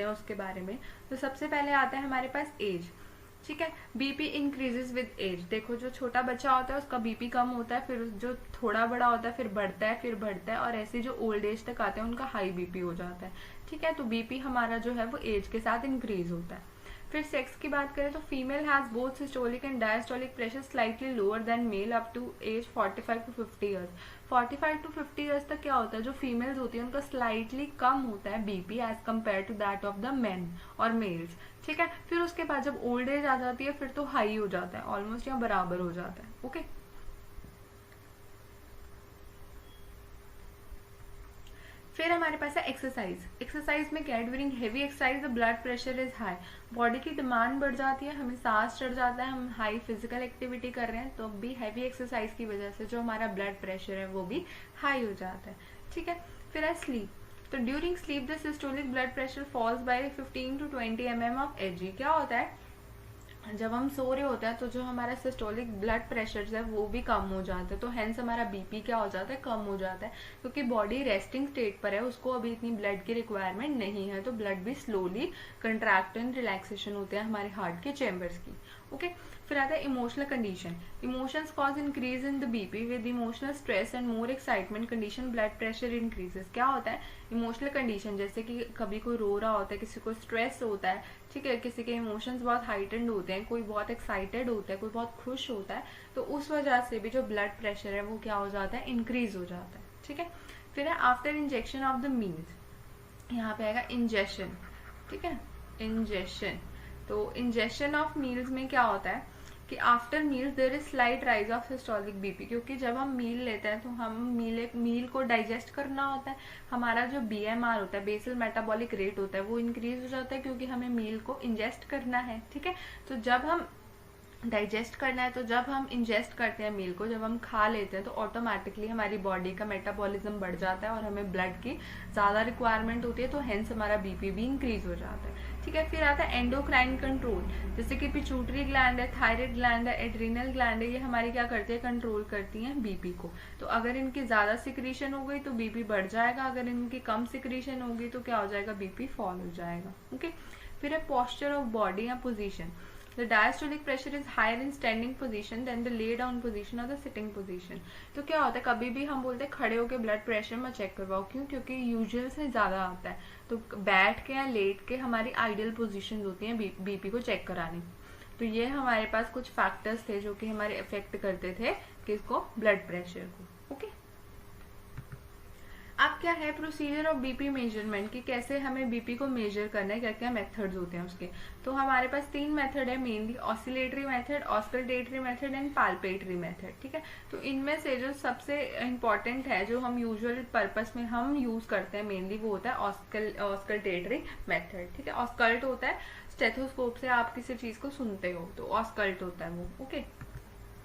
हैं उसके बारे में। तो सबसे पहले आता है हमारे पास एज, ठीक है। BP increases with age. देखो जो छोटा बच्चा होता है उसका बीपी कम होता है, फिर जो थोड़ा बड़ा होता है फिर बढ़ता है, फिर बढ़ता है, और ऐसे जो ओल्ड एज तक आते हैं उनका हाई बीपी हो जाता है, ठीक है। तो बीपी हमारा जो है वो एज के साथ इंक्रीज होता है। फिर सेक्स की बात करें तो female has both systolic and diastolic pressure slightly lower than male up to age 45 to 50 years. 45 to 50 years तक क्या होता है, जो फीमेल्स होती है उनका स्लाइटली कम होता है BP as compared to that of the men और मेल्स, ठीक है। फिर उसके बाद जब ओल्ड एज आ जाती है फिर तो हाई हो जाता है, ऑलमोस्ट या बराबर हो जाता है, ओके। फिर हमारे पास है एक्सरसाइज। एक्सरसाइज में क्या है, during heavy exercise the blood pressure is high. Body की डिमांड बढ़ जाती है, हमें सांस चढ़ जाता है, हम हाई फिजिकल एक्टिविटी कर रहे हैं तो भी हैवी एक्सरसाइज की वजह से जो हमारा ब्लड प्रेशर है वो भी हाई हो जाता है, ठीक है। फिर है स्लीप। तो during sleep the systolic blood pressure falls by 15 to 20 mm of Hg. क्या होता है, जब हम सो रहे होते हैं तो जो हमारा सिस्टोलिक ब्लड प्रेशर है वो भी कम हो जाता है, तो हेंस हमारा बीपी क्या हो जाता है, कम हो जाता है, क्योंकि बॉडी रेस्टिंग स्टेट पर है, उसको अभी इतनी ब्लड की रिक्वायरमेंट नहीं है, तो ब्लड भी स्लोली कंट्रैक्ट एंड रिलैक्सेशन होते हैं हमारे हार्ट के चेम्बर्स की, ओके। फिर आता है emotional condition. Emotions cause increase in the BP with emotional stress and more excitement condition blood pressure increases. क्या होता है, इमोशनल कंडीशन जैसे कि कभी कोई रो रहा होता है, किसी को स्ट्रेस होता है, ठीक है, किसी के इमोशंस बहुत हाइटेंड होते हैं, कोई बहुत एक्साइटेड होता है, कोई बहुत खुश होता है, तो उस वजह से भी जो ब्लड प्रेशर है वो क्या हो जाता है, इंक्रीज हो जाता है, ठीक है। फिर है after injection of the meals. यहाँ पे आएगा इंजेक्शन, ठीक है, इंजेक्शन। तो इंजेक्शन ऑफ मील्स में क्या होता है कि after meals there is slight rise of systolic BP, क्योंकि जब हम मील लेते हैं तो हम मील को डाइजेस्ट करना होता है, हमारा जो बीएमआर होता है, बेसल मेटाबॉलिक रेट होता है, वो इंक्रीज हो जाता है क्योंकि हमें मील को इंजेस्ट करना है, ठीक है। तो जब हम डाइजेस्ट करना है, तो जब हम इंजेस्ट करते हैं मील को, जब हम खा लेते हैं तो ऑटोमेटिकली हमारी बॉडी का मेटाबॉलिज्म बढ़ जाता है और हमें ब्लड की ज़्यादा रिक्वायरमेंट होती है, तो हेंस हमारा बीपी भी इंक्रीज हो जाता है, ठीक है। फिर आता है एंडोक्राइन कंट्रोल, जैसे कि पिट्यूटरी ग्लैंड है, थायराइड ग्लैंड है, एड्रीनल ग्लैंड है, ये हमारी क्या करती है, कंट्रोल करती हैं बीपी को। तो अगर इनकी ज़्यादा सिक्रीशन हो गई तो बीपी बढ़ जाएगा, अगर इनकी कम सिक्रीशन होगी तो क्या हो जाएगा, बीपी फॉल हो जाएगा, ओके। फिर है पोस्चर ऑफ बॉडी या position. The diastolic pressure is higher in standing position than the lay down position or the sitting position. तो क्या होता है, कभी भी हम बोलते हैं खड़े होकर ब्लड प्रेशर में चेक करवाओ, क्यों, क्योंकि यूजुअल से ज़्यादा आता है, तो बैठ के या लेट के हमारी आइडियल पोजीशन होती हैं बीपी को चेक कराने। तो ये हमारे पास कुछ फैक्टर्स थे जो कि हमारे अफेक्ट करते थे किसको, ब्लड प्रेशर को, ओके। अब क्या है प्रोसीजर ऑफ बीपी मेजरमेंट, कि कैसे हमें बीपी को मेजर करना है, क्या क्या मेथड्स होते हैं उसके। तो हमारे पास 3 मेथड है mainly, oscillatory method, auscultatory method and palpatory method, ठीक है। तो इनमें से जो सबसे इम्पॉर्टेंट है, जो हम यूजुअल पर्पस में हम यूज करते हैं मेनली, वो होता है ऑस्कल्टेटरी मेथड, ठीक है। ऑस्कल्ट होता है स्टेथोस्कोप से आप किसी चीज को सुनते हो तो ऑस्कल्ट होता है वो, ओके।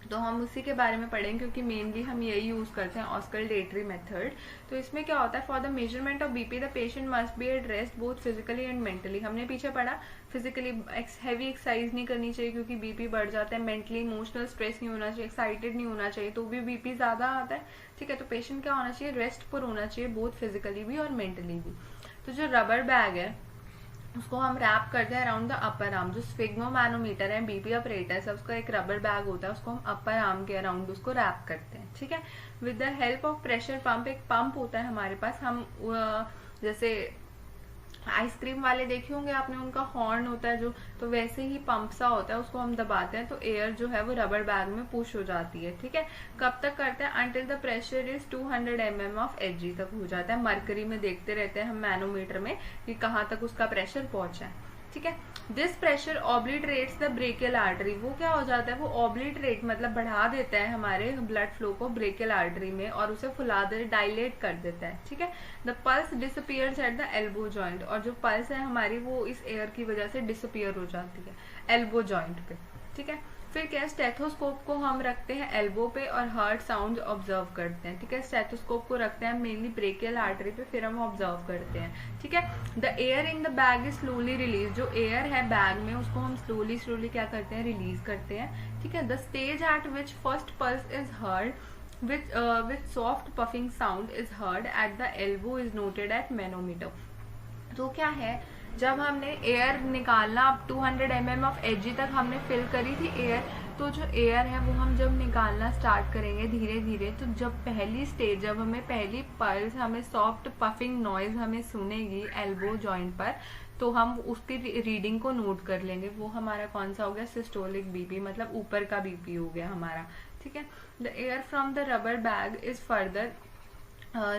तो हम उसी के बारे में पढ़ेंगे क्योंकि मेनली हम यही यूज करते हैं, ऑस्कल्टेटरी मेथड। तो इसमें क्या होता है, for the measurement of BP the patient must be at rest both physically and mentally. हमने पीछे पढ़ा फिजिकली हैवी एक्सरसाइज नहीं करनी चाहिए क्योंकि बीपी बढ़ जाता है, मेंटली इमोशनल स्ट्रेस नहीं होना चाहिए, एक्साइटेड नहीं होना चाहिए तो भी बीपी ज्यादा आता है, ठीक है। तो पेशेंट क्या होना चाहिए, रेस्ट पर होना चाहिए, बोथ फिजिकली भी और मेंटली भी। तो जो रबर बैग है उसको हम रैप करते हैं अराउंड द अपर आर्म। जो स्फिग्मोमैनोमीटर है, बीपी ऑपरेटर्स है, उसका एक रबर बैग होता है, उसको हम अपर आर्म के अराउंड उसको रैप करते हैं, ठीक है। With the help of pressure pump, एक पंप होता है हमारे पास, हम जैसे आइसक्रीम वाले देखे होंगे आपने, उनका हॉर्न होता है जो, तो वैसे ही पंप सा होता है, उसको हम दबाते हैं तो एयर जो है वो रबर बैग में पुश हो जाती है, ठीक है। कब तक करते हैं, until the pressure is 200 mm of Hg तक हो जाता है। मरकरी में देखते रहते हैं हम मैनोमीटर में कि कहाँ तक उसका प्रेशर पहुंचा है, ठीक है। This pressure obliterates the brachial artery, वो क्या हो जाता है, वो ऑब्लिटरेट मतलब बढ़ा देता है हमारे ब्लड फ्लो को ब्रेकियल आर्टरी में और उसे फुला दे, डायलेट कर देता है, ठीक है। The pulse disappears at the elbow joint, और जो पल्स है हमारी वो इस एयर की वजह से डिसअपियर हो जाती है एल्बो जॉइंट पे, ठीक है। फिर क्या, स्टेथोस्कोप को हम रखते हैं एल्बो पे और हार्ट साउंड ऑब्जर्व करते हैं, ठीक है। स्टेथोस्कोप को रखते हैं मेनली ब्रेकियल आर्टरी पे, फिर हम ऑब्जर्व करते हैं, ठीक है। The air in the bag is slowly release, जो एयर है बैग में उसको हम स्लोली स्लोली क्या करते हैं, रिलीज करते हैं, ठीक है। The stage eight which first pulse is heard with soft puffing sound is heard at the elbow is noted at manometer। तो क्या है, जब हमने एयर निकालना, अब 200 mm ऑफ एजी तक हमने फिल करी थी एयर, तो जो एयर है वो हम जब निकालना स्टार्ट करेंगे धीरे धीरे, तो जब पहली स्टेज, जब हमें पहली पल्स, हमें सॉफ्ट पफिंग नॉइज हमें सुनेगी एल्बो जॉइंट पर, तो हम उसकी रीडिंग को नोट कर लेंगे। वो हमारा कौन सा हो गया, सिस्टोलिक बीपी, मतलब ऊपर का बीपी हो गया हमारा। ठीक है, the air from the rubber bag is further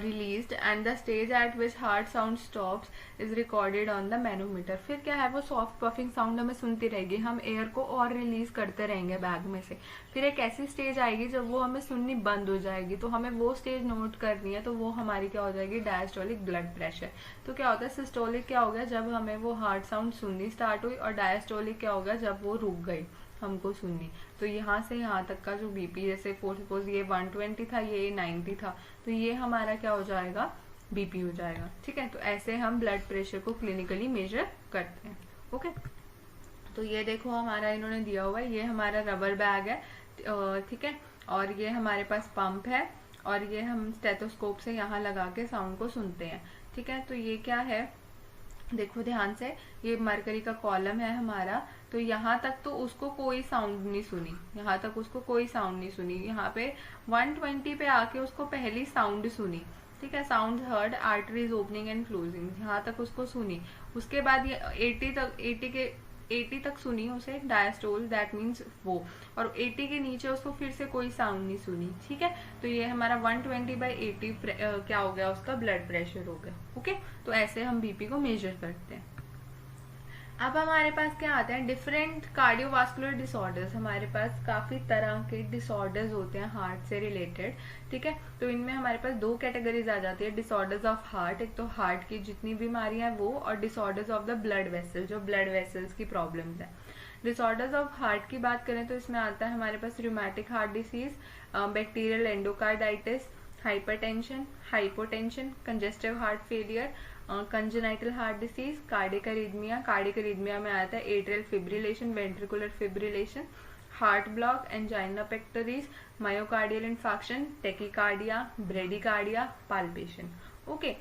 released and the stage at which heart sound stops is recorded on the manometer। फिर क्या है, वो सॉफ्ट पफिंग साउंड हमें सुनती रहेगी, हम एयर को और रिलीज करते रहेंगे बैग में से। फिर एक ऐसी स्टेज आएगी जब वो हमें सुननी बंद हो जाएगी, तो हमें वो स्टेज नोट करनी है, तो वो हमारी क्या हो जाएगी, डायस्टोलिक ब्लड प्रेशर। तो क्या होता है, सिस्टोलिक क्या हो गया, जब हमें वो हार्ट साउंड सुननी स्टार्ट हुई, और डायस्टोलिक क्या हो गया, जब वो रुक गई हमको सुननी। तो यहाँ से यहाँ तक का जो बीपी, जैसे सपोज ये 120 था, ये 90 था, तो ये हमारा क्या हो जाएगा, बीपी हो जाएगा। ठीक है, तो ऐसे हम ब्लड प्रेशर को क्लिनिकली मेजर करते हैं। ओके, तो ये देखो हमारा इन्होंने दिया हुआ है, ये हमारा रबर बैग है, ठीक है, और ये हमारे पास पंप है, और ये हम स्टेथोस्कोप से यहाँ लगा के साउंड को सुनते हैं। ठीक है, तो ये क्या है, देखो ध्यान से, ये मरकरी का कॉलम है हमारा, तो यहाँ तक तो उसको कोई साउंड नहीं सुनी, यहाँ तक उसको कोई साउंड नहीं सुनी, यहाँ पे 120 पे आके उसको पहली साउंड सुनी। ठीक है, sound heard, arteries opening and closing, यहाँ तक उसको सुनी। उसके बाद ये 80 तक सुनी उसे डायस्टोल, दैट मीन्स वो, और 80 के नीचे उसको फिर से कोई साउंड नहीं सुनी। ठीक है, तो ये हमारा 120/80 क्या हो गया, उसका ब्लड प्रेशर हो गया। ओके, तो ऐसे हम बीपी को मेजर करते हैं। अब हमारे पास क्या आते हैं, डिफरेंट कार्डियोवास्कुलर डिसऑर्डर्स। हमारे पास काफी तरह के डिसऑर्डर्स होते हैं हार्ट से रिलेटेड। ठीक है, तो इनमें हमारे पास दो कैटेगरीज आ जाती है, डिसऑर्डर्स ऑफ हार्ट, एक तो हार्ट की जितनी बीमारियां हैं वो, और disorders of the blood vessel, जो ब्लड वेसल्स की प्रॉब्लम्स है। डिसऑर्डर्स ऑफ हार्ट की बात करें तो इसमें आता है हमारे पास rheumatic heart disease, bacterial endocarditis, hypertension, hypotension, congestive heart failure, congenital heart disease, cardiac arrhythmia. Cardiac arrhythmia में आता है atrial fibrillation, ventricular fibrillation, heart block, angina pectoris, myocardial infarction, tachycardia, bradycardia, palpation. Okay,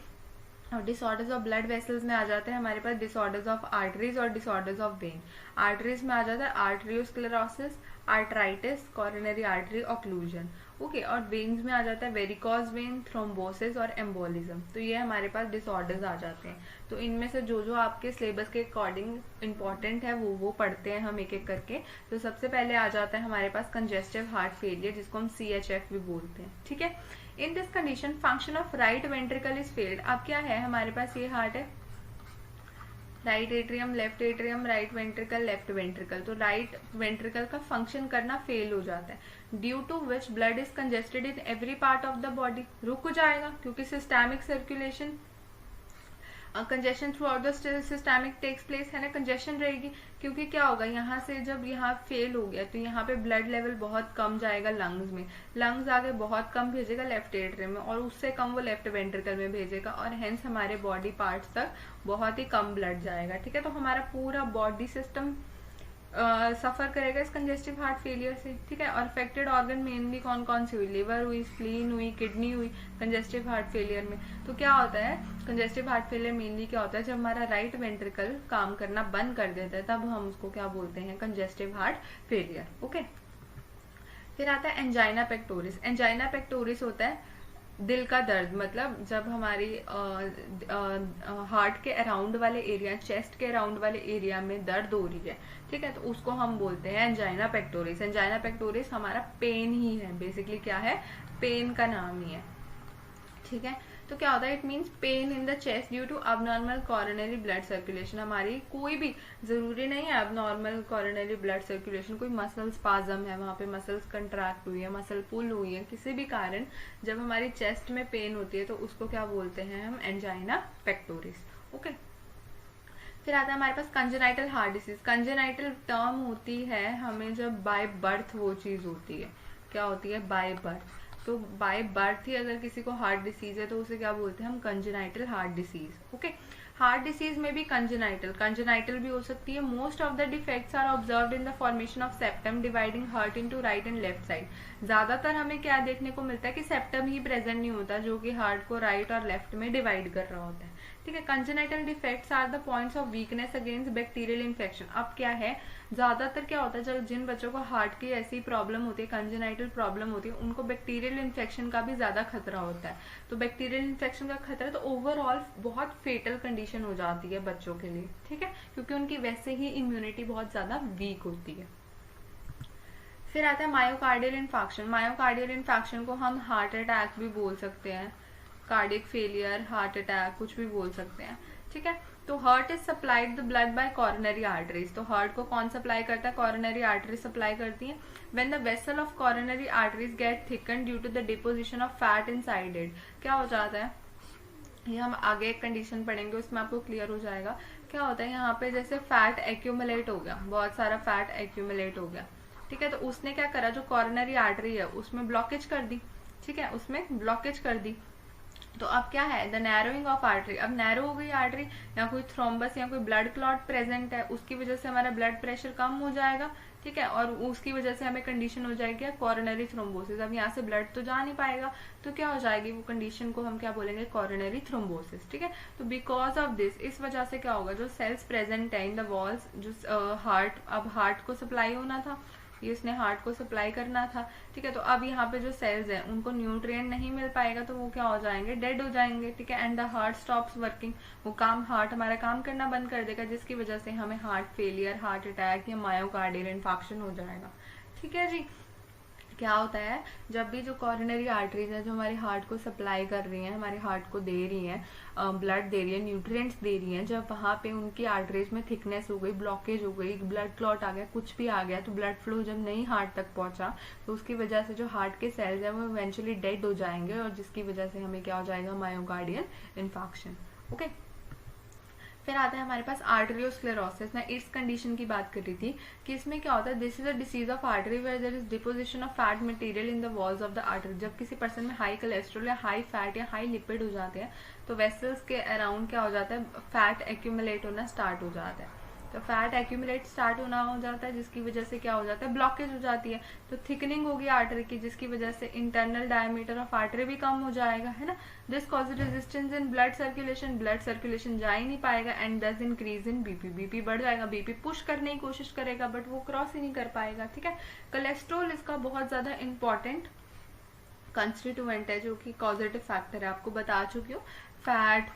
और disorders of blood vessels में आ जाते हैं हमारे पास disorders of arteries और डिसऑर्डर्स ऑफ वेन। आर्टरीज में आ जाता है arteriosclerosis, arteritis, coronary artery occlusion. Okay, और वेन्स में आ जाता है वेरिकॉज वेन, थ्रोम्बोसिस और एम्बोलिज्म। तो ये हमारे पास डिसऑर्डर्स आ जाते हैं। तो इनमें से जो जो आपके सिलेबस के अकॉर्डिंग इंपॉर्टेंट है वो पढ़ते हैं हम एक एक करके। तो सबसे पहले आ जाता है हमारे पास कंजेस्टिव हार्ट फेलियर, जिसको हम CHF भी बोलते हैं। ठीक है, in this condition function of right ventricle is failed. अब क्या है, हमारे पास ये हार्ट है, right atrium, left atrium, right ventricle, left ventricle. तो राइट वेंट्रिकल का फंक्शन करना फेल हो जाता है, due to which blood is congested in every part of the body. रुक जाएगा क्योंकि systemic circulation, congestion throughout the systemic takes place, है ना, कंजेशन रहेगी। क्योंकि क्या होगा, यहाँ से जब यहाँ फेल हो गया तो यहाँ पे ब्लड लेवल बहुत कम जाएगा लंग्स में, लंग्स आगे बहुत कम भेजेगा लेफ्ट एट्रियम में, और उससे कम वो लेफ्ट वेंट्रिकल में भेजेगा, और हेंस हमारे बॉडी पार्ट्स तक बहुत ही कम ब्लड जाएगा। ठीक है, तो हमारा पूरा बॉडी सिस्टम सफर करेगा इस कंजेस्टिव हार्ट फेलियर से। ठीक है, और अफेक्टेड ऑर्गन मेनली कौन कौन सी हुई, लिवर हुई, स्प्लीन हुई, किडनी हुई कंजेस्टिव हार्ट फेलियर में। तो क्या होता है, कंजेस्टिव हार्ट फेलियर मेनली क्या होता है, जब हमारा राइट वेंट्रिकल काम करना बंद कर देता है तब हम उसको क्या बोलते हैं, कंजेस्टिव हार्ट फेलियर। ओके, फिर आता है एंजाइना पेक्टोरिस। एंजाइना पेक्टोरिस होता है दिल का दर्द, मतलब जब हमारी हार्ट के अराउंड वाले एरिया, चेस्ट के अराउंड वाले एरिया में दर्द हो रही है। ठीक है, तो उसको हम बोलते हैं एंजाइना पेक्टोरिस। एंजाइना पेक्टोरिस हमारा पेन ही है, बेसिकली क्या है, पेन का नाम ही है। ठीक है, तो क्या होता है, it means pain in the chest due to abnormal coronary blood circulation. हमारी कोई भी, जरूरी नहीं है अबनॉर्मल कोरोनरी ब्लड सर्कुलेशन, कोई मसल स्पाज्म है, वहां पे मसल्स कंट्रैक्ट हुई है, मसल पुल हुई है, किसी भी कारण जब हमारी चेस्ट में पेन होती है तो उसको क्या बोलते हैं हम, एंजाइना पेक्टोरिस। ओके, फिर आता है हमारे पास congenital heart disease. Congenital term होती है हमें जब बाय बर्थ वो चीज होती है, क्या होती है, बाय बर्थ। तो बाय बर्थ ही अगर किसी को हार्ट डिसीज है तो उसे क्या बोलते हैं हम, congenital heart disease. Okay, heart disease में भी कंजेनाइटल भी हो सकती है। Most of the defects are observed in the formation of septum dividing heart into right and left side. ज्यादातर हमें क्या देखने को मिलता है कि सेप्टम ही प्रेजेंट नहीं होता, जो कि हार्ट को राइट और लेफ्ट में डिवाइड कर रहा होता है। ठीक है। Congenital defects are the points of weakness against bacterial infection. अब क्या है, ज्यादातर क्या होता है, जब जिन बच्चों को हार्ट की ऐसी प्रॉब्लम होती है, कंजेनाइटल प्रॉब्लम होती है, उनको बैक्टीरियल इन्फेक्शन का भी ज्यादा खतरा होता है। तो बैक्टीरियल इन्फेक्शन का खतरा, तो ओवरऑल बहुत फेटल कंडीशन हो जाती है बच्चों के लिए, ठीक है, क्योंकि उनकी वैसे ही इम्यूनिटी बहुत ज्यादा वीक होती है। फिर आता है मायोकार्डियल इन्फेक्शन। मायोकार्डियल इन्फेक्शन को हम हार्ट अटैक भी बोल सकते हैं, कार्डियक फेलियर, हार्ट अटैक, कुछ भी बोल सकते हैं, ठीक है। तो heart is supplied the blood bye coronary arteries. तो हार्ट को कौन सप्लाई करता है, कॉरोनरी आर्टरीज सप्लाई करती हैं। When the vessel of coronary arteries get thicken due to the deposition of fat inside it, क्या हो जाता है, ये हम आगे एक कंडीशन पढ़ेंगे उसमें आपको क्लियर हो जाएगा। क्या होता है, यहाँ पे जैसे फैट एक्यूमुलेट हो गया, बहुत सारा फैट एक्यूमुलेट हो गया, ठीक है, तो उसने क्या करा, जो कॉरोनरी आर्टरी है उसमें ब्लॉकेज कर दी, ठीक है, उसमें ब्लॉकेज कर दी। तो अब क्या है, द नैरोइंग ऑफ आर्टरी, अब नैरो हो गई आर्टरी, या कोई थ्रोम्बस या कोई ब्लड क्लॉट प्रेजेंट है, उसकी वजह से हमारा ब्लड प्रेशर कम हो जाएगा, ठीक है, और उसकी वजह से हमें कंडीशन हो जाएगी कॉरोनरी थ्रोम्बोसिस। अब यहाँ से ब्लड तो जा नहीं पाएगा, तो क्या हो जाएगी वो कंडीशन को हम क्या बोलेंगे, कॉरोनरी थ्रोम्बोसिस, ठीक है। तो बिकॉज ऑफ दिस, इस वजह से क्या होगा, जो सेल्स प्रेजेंट है इन द वॉल्स, जो हार्ट, अब हार्ट को सप्लाई होना था, ये उसने हार्ट को सप्लाई करना था, ठीक है, तो अब यहाँ पे जो सेल्स हैं उनको न्यूट्रिएंट नहीं मिल पाएगा, तो वो क्या हो जाएंगे, डेड हो जाएंगे, ठीक है। And the heart stops working, वो काम, हार्ट हमारा काम करना बंद कर देगा, जिसकी वजह से हमें हार्ट फेलियर, हार्ट अटैक या मायोकार्डियल इन्फेक्शन हो जाएगा, ठीक है जी। क्या होता है, जब भी जो कॉरोनरी आर्टरीज है जो हमारे हार्ट को सप्लाई कर रही हैं, हमारे हार्ट को दे रही हैं, ब्लड दे रही है, न्यूट्रिएंट्स दे रही हैं, जब वहाँ पे उनकी आर्टरीज में थिकनेस हो गई, ब्लॉकेज हो गई, ब्लड क्लॉट आ गया, कुछ भी आ गया, तो ब्लड फ्लो जब नहीं हार्ट तक पहुंचा, तो उसकी वजह से जो हार्ट के सेल्स हैं वो इवेंचुअली डेड हो जाएंगे, और जिसकी वजह से हमें क्या हो जाएगा, मायोकार्डियल इन्फेक्शन, ओके। फिर आता है हमारे पास आर्टरियोस्क्लेरोसिस। मैं इस कंडीशन की बात कर रही थी कि इसमें क्या होता है, this is a disease of artery where there is deposition of fat material in the walls of the artery. जब किसी पर्सन में हाई कोलेस्ट्रॉल या हाई फैट या हाई लिपिड हो जाते हैं, तो वेसल्स के अराउंड क्या हो जाता है, फैट एक्यूमुलेट होना स्टार्ट हो जाता है। तो फैट एक्यूमुलेट स्टार्ट होना हो जाता है, जिसकी वजह से क्या हो जाता है, ब्लॉकेज हो जाती है, तो थिकनिंग होगी आर्टरी की, जिसकी वजह से इंटरनल डायमीटर ऑफ आर्टरी भी कम हो जाएगा, है ना। This causes resistance in blood circulation जा ही नहीं पाएगा, एंड दस इंक्रीज इन बीपी, बीपी बढ़ जाएगा, बीपी पुश करने की कोशिश करेगा बट वो क्रॉस ही नहीं कर पाएगा, ठीक है। कोलेस्ट्रॉल इसका बहुत ज्यादा इंपॉर्टेंट कंस्टिट्यूएंट है, जो कि कॉजेटिव फैक्टर है, आपको बता चुकी हूँ। फैट,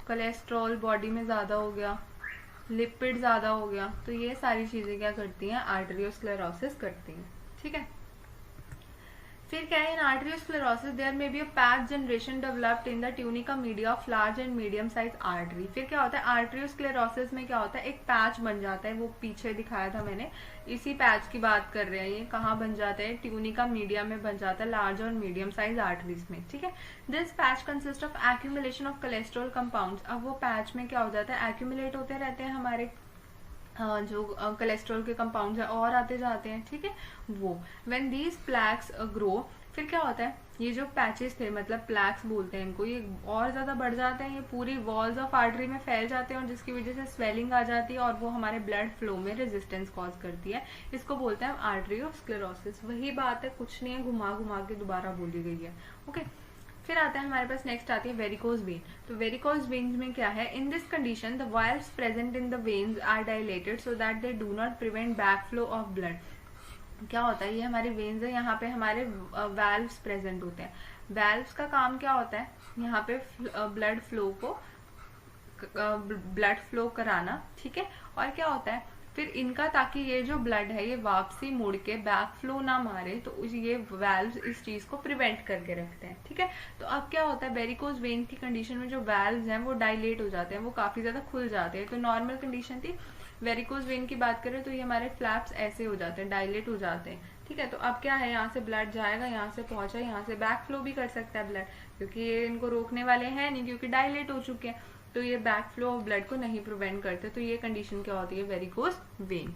कोलेस्ट्रॉल बॉडी में ज्यादा हो गया, लिपिड ज्यादा हो गया, तो ये सारी चीजें क्या करती हैं, आर्टरियोस्क्लेरोसिस करती हैं, ठीक है। फिर क्या है, in arteriosclerosis there may be a patch generation developed in the tunica media of large and medium size artery. फिर क्या होता है, आर्टरियोस्क्लेरोसिस में क्या होता है, एक पैच बन जाता है, वो पीछे दिखाया था मैंने, इसी पैच की बात कर रहे हैं, ये कहाँ बन जाता है, ट्यूनिका मीडिया में बन जाता है, लार्ज और मीडियम साइज आर्टरीज में, ठीक है। This patch consist of accumulation of cholesterol compounds. अब वो पैच में क्या हो जाता है, एक्यूमुलेट होते रहते हैं हमारे जो कोलेस्ट्रॉल के कंपाउंड्स है और आते जाते हैं, ठीक है, वो व्हेन दीज प्लैक्स ग्रो, फिर क्या होता है, ये जो पैचेस थे, मतलब प्लैक्स बोलते हैं इनको, ये और ज्यादा बढ़ जाते हैं, ये पूरी वॉल्स ऑफ आर्टरी में फैल जाते हैं, और जिसकी वजह से स्वेलिंग आ जाती है, और वो हमारे ब्लड फ्लो में रेजिस्टेंस कॉज करती है, इसको बोलते हैं आर्टरियोस्क्लेरोसिस। वही बात है, कुछ नहीं है, घुमा घुमा के दोबारा बोली गई है, ओके। फिर आता है हमारे पास, नेक्स्ट आती है वेरिकोज वेन। तो वेरिकोज वेन्स में क्या है, in this condition the valves present in the veins are dilated so that they do not prevent back flow of blood. क्या होता है, ये हमारे वेन्स है, यहाँ पे हमारे वाल्व्स प्रेजेंट होते हैं। वाल्व्स का काम क्या होता है, यहाँ पे ब्लड फ्लो कराना, ठीक है। और क्या होता है फिर इनका, ताकि ये जो ब्लड है ये वापसी मुड़ के बैक फ्लो ना मारे, तो ये वाल्व्स इस चीज को प्रिवेंट करके रखते हैं, ठीक है। तो अब क्या होता है, वेरिकोज वेन की कंडीशन में जो वाल्व्स हैं वो डायलेट हो जाते हैं, वो काफी ज्यादा खुल जाते हैं। तो नॉर्मल कंडीशन थी, वेरिकोज वेन की बात करें तो ये हमारे फ्लैप्स ऐसे हो जाते हैं, डायलेट हो जाते हैं, ठीक है। तो अब क्या है, यहाँ से ब्लड जाएगा, यहाँ से पहुंचा, यहाँ से बैक फ्लो भी कर सकता है ब्लड, क्योंकि ये इनको रोकने वाले हैं नहीं, क्योंकि डायलेट हो चुके हैं, तो ये बैक फ्लो ऑफ ब्लड को नहीं प्रिवेंट करते। तो ये कंडीशन क्या होती है, वेरिकोज वेन,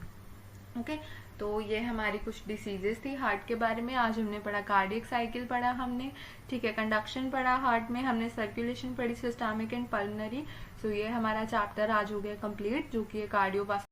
ओके। तो ये हमारी कुछ डिसीजेस थी हार्ट के बारे में। आज हमने पढ़ा कार्डियक साइकिल पढ़ा हमने, ठीक है, कंडक्शन पढ़ा हार्ट में, हमने सर्कुलेशन पढ़ी, सिस्टमिक एंड पल्मोनरी। सो ये हमारा चैप्टर आज हो गया कंप्लीट, जो कि कार्डियोवास्कुलर